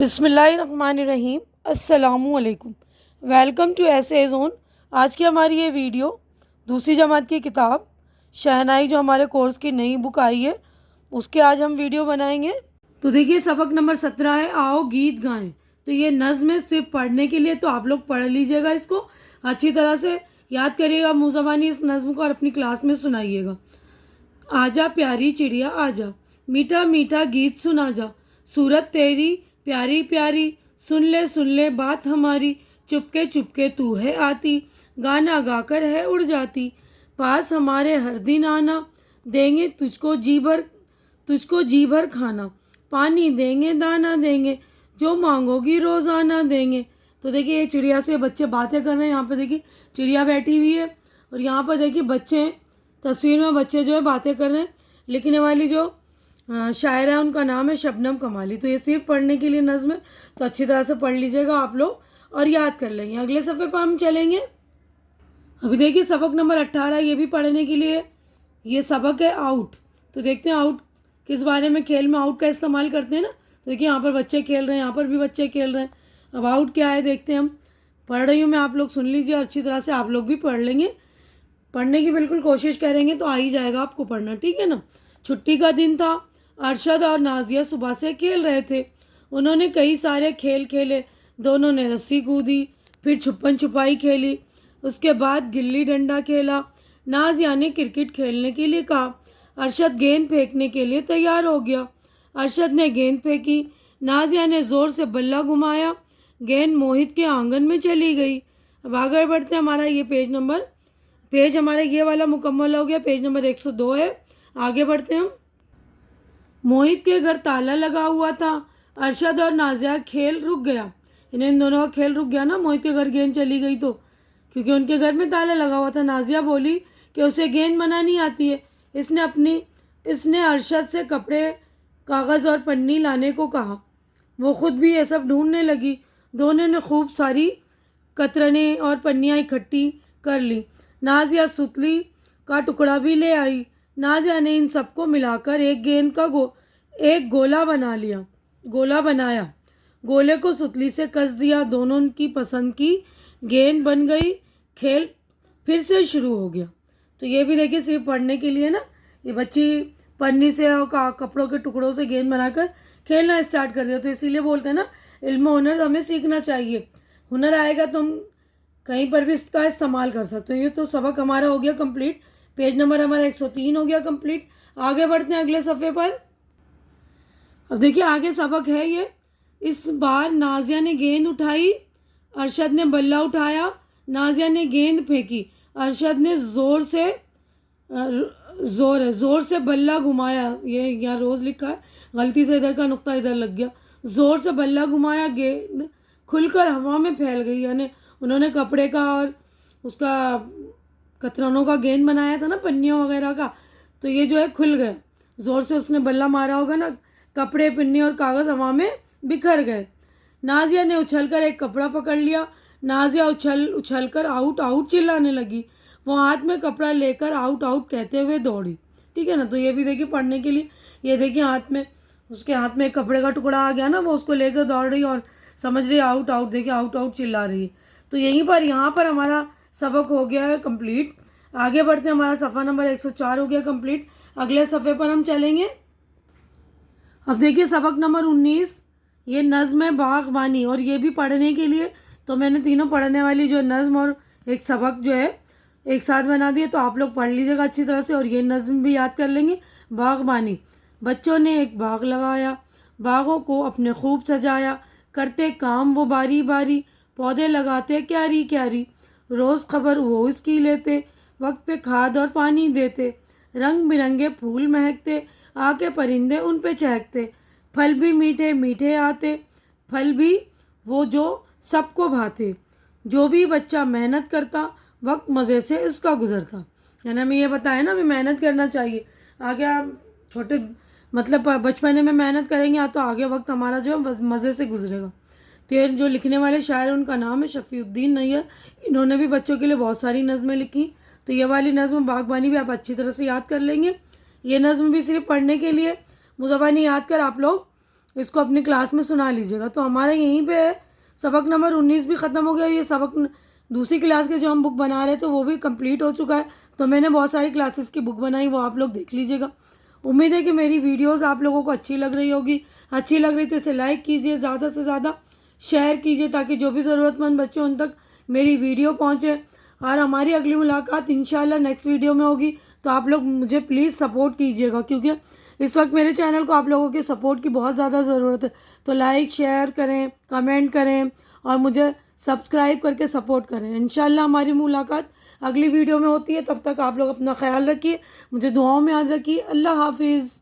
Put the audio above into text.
बिस्मिल्लाहिर्रहमानिर्रहीम। अस्सलामुअलैकुम। Welcome to ऐसे जोन। आज की हमारी ये वीडियो दूसरी जमात की किताब शहनाई जो हमारे कोर्स की नई बुक आई है उसके आज हम वीडियो बनाएंगे। तो देखिए सबक नंबर 17 है, आओ गीत गाएं। तो ये नज़्म है सिर्फ पढ़ने के लिए, तो आप लोग पढ़ लीजिएगा, इसको अच्छी तरह से याद करिएगा मुँह ज़बानी इस नज़्म को और अपनी क्लास में सुनाइएगा। आजा प्यारी चिड़िया आजा, मीठा मीठा गीत सुना जा, सूरत तेरी प्यारी प्यारी, सुन ले बात हमारी, चुपके चुपके तू है आती, गाना गाकर है उड़ जाती, पास हमारे हर दिन आना, देंगे तुझको जी भर खाना, पानी देंगे दाना देंगे, जो मांगोगी रोज़ाना देंगे। तो देखिए ये चिड़िया से बच्चे बातें कर रहे हैं। यहाँ पे देखिए चिड़िया बैठी हुई है और यहाँ पर देखिए बच्चे हैं, तस्वीर में बच्चे जो है बातें कर रहे हैं। लिखने वाली जो शायरा है उनका नाम है शबनम कमाली। तो ये सिर्फ पढ़ने के लिए नज़्म है, तो अच्छी तरह से पढ़ लीजिएगा आप लोग और याद कर लेंगे। अगले सफ़े पर हम चलेंगे। अभी देखिए सबक नंबर 18, ये भी पढ़ने के लिए। ये सबक है आउट। तो देखते हैं आउट किस बारे में, खेल में आउट का इस्तेमाल करते हैं ना। तो देखिए यहाँ पर बच्चे खेल रहे हैं, यहाँ पर भी बच्चे खेल रहे हैं। अब आउट क्या है देखते हैं हम। पढ़ रही हूँ मैं, आप लोग सुन लीजिए और अच्छी तरह से आप लोग भी पढ़ लेंगे। पढ़ने की बिल्कुल कोशिश करेंगे तो आ ही जाएगा आपको पढ़ना, ठीक है ना। छुट्टी का दिन था, अरशद और नाजिया सुबह से खेल रहे थे। उन्होंने कई सारे खेल खेले। दोनों ने रस्सी कूदी, फिर छुपन छुपाई खेली, उसके बाद गिल्ली डंडा खेला। नाजिया ने क्रिकेट खेलने के लिए कहा। अरशद गेंद फेंकने के लिए तैयार हो गया। अरशद ने गेंद फेंकी, नाजिया ने ज़ोर से बल्ला घुमाया, गेंद मोहित के आंगन में चली गई। अब आगे बढ़ते हैं। हमारा ये पेज हमारा ये वाला मुकम्मल हो गया। पेज नंबर 102 है। आगे बढ़ते हैं हम। मोहित के घर ताला लगा हुआ था। अरशद और नाजिया खेल रुक गया। इन दोनों का खेल रुक गया ना, मोहित के घर गेंद चली गई तो, क्योंकि उनके घर में ताला लगा हुआ था। नाजिया बोली कि उसे गेंद बनानी आती है। इसने अरशद से कपड़े, कागज़ और पन्नी लाने को कहा। वो खुद भी ये सब ढूंढने लगी। दोनों ने खूब सारी कतरने और पन्नियाँ इकट्ठी कर ली। नाजिया सुतली का टुकड़ा भी ले आई। नाजिया ने इन सबको मिलाकर एक गेंद का एक गोला बनाया। गोले को सुतली से कस दिया। दोनों की पसंद की गेंद बन गई। खेल फिर से शुरू हो गया। तो ये भी देखिए सिर्फ पढ़ने के लिए ना, ये बच्ची पन्नी से और कपड़ों के टुकड़ों से गेंद बनाकर खेलना स्टार्ट कर दिया। तो इसीलिए बोलते हैं ना, इल्म हुनर हमें सीखना चाहिए। हुनर आएगा तो हम कहीं पर भी इसका इस्तेमाल कर सकते हैं। ये तो सबक हमारा हो गया कंप्लीट। पेज नंबर हमारा 103 हो गया कंप्लीट। आगे बढ़ते हैं अगले सफ़े पर। अब देखिए आगे सबक है ये। इस बार नाजिया ने गेंद उठाई, अरशद ने बल्ला उठाया। नाजिया ने गेंद फेंकी, अरशद ने ज़ोर से बल्ला घुमाया। ये यहाँ रोज़ लिखा है, गलती से इधर का नुक्ता इधर लग गया। ज़ोर से बल्ला घुमाया, गेंद खुलकर हवा में फैल गई। यानी उन्होंने कपड़े का और उसका कतरनों का गेंद बनाया था ना, पन्नियों वगैरह का, तो ये जो है खुल गए। ज़ोर से उसने बल्ला मारा होगा ना, कपड़े, पन्नी और कागज़ हवा में बिखर गए। नाजिया ने उछलकर एक कपड़ा पकड़ लिया। नाजिया उछलकर आउट आउट चिल्लाने लगी। वो हाथ में कपड़ा लेकर आउट आउट कहते हुए दौड़ी, ठीक है ना। तो ये भी देखिए पढ़ने के लिए। ये देखिए उसके हाथ में एक कपड़े का टुकड़ा आ गया ना, वो उसको लेकर दौड़ रही और समझ रही आउट आउट, देखिए आउट आउट चिल्ला रही है। तो यहाँ पर हमारा सबक हो गया है कंप्लीट। आगे बढ़ते हैं। हमारा सफ़ा नंबर 104 हो गया कंप्लीट। अगले सफ़े पर हम चलेंगे। अब देखिए सबक नंबर 19, ये नज़्म है बागबानी, और ये भी पढ़ने के लिए। तो मैंने तीनों पढ़ने वाली जो नज़्म और एक सबक जो है एक साथ बना दिए, तो आप लोग पढ़ लीजिएगा अच्छी तरह से और ये नज़्म भी याद कर लेंगे। बागबानी। बच्चों ने एक बाग लगाया, बागों को अपने खूब सजाया, करते काम वो बारी बारी, पौधे लगाते क्यारी क्यारी, रोज़ खबर वो इसकी लेते, वक्त पे खाद और पानी देते, रंग बिरंगे फूल महकते, आके परिंदे उन पे चहकते, फल भी मीठे मीठे आते, फल भी वो जो सबको भाते, जो भी बच्चा मेहनत करता वक्त मज़े से इसका गुजरता। यानी हमें ये बताया ना, हमें मेहनत करना चाहिए। आगे आप छोटे मतलब बचपने में मेहनत करेंगे तो आगे वक्त हमारा जो है मज़े से गुजरेगा। तो ये जो लिखने वाले शायर उनका नाम है शफ़ीउद्दीन नैयर। इन्होंने भी बच्चों के लिए बहुत सारी नज़में लिखी। तो ये वाली नज़म बागबानी भी आप अच्छी तरह से याद कर लेंगे। ये नज़म भी सिर्फ पढ़ने के लिए, मुज़बानी याद कर आप लोग इसको अपनी क्लास में सुना लीजिएगा। तो हमारे यहीं पे सबक नंबर 19 भी ख़त्म हो गया। ये सबक दूसरी क्लास के जो हम बुक बना रहे थे वो भी कंप्लीट हो चुका है। तो मैंने बहुत सारी क्लासेस की बुक बनाई, वो आप लोग देख लीजिएगा। उम्मीद है कि मेरी वीडियोस आप लोगों को अच्छी लग रही होगी। अच्छी लग रही तो इसे लाइक कीजिए, ज़्यादा से ज़्यादा शेयर कीजिए ताकि जो भी ज़रूरतमंद बच्चे उन तक मेरी वीडियो पहुँचे। और हमारी अगली मुलाकात इंशाल्लाह नेक्स्ट वीडियो में होगी। तो आप लोग मुझे प्लीज़ सपोर्ट कीजिएगा, क्योंकि इस वक्त मेरे चैनल को आप लोगों के सपोर्ट की बहुत ज़्यादा ज़रूरत है। तो लाइक शेयर करें, कमेंट करें और मुझे सब्सक्राइब करके सपोर्ट करें। इंशाल्लाह हमारी मुलाकात अगली वीडियो में होती है। तब तक आप लोग अपना ख्याल रखिए, मुझे दुआओं में याद रखिए। अल्लाह हाफिज़।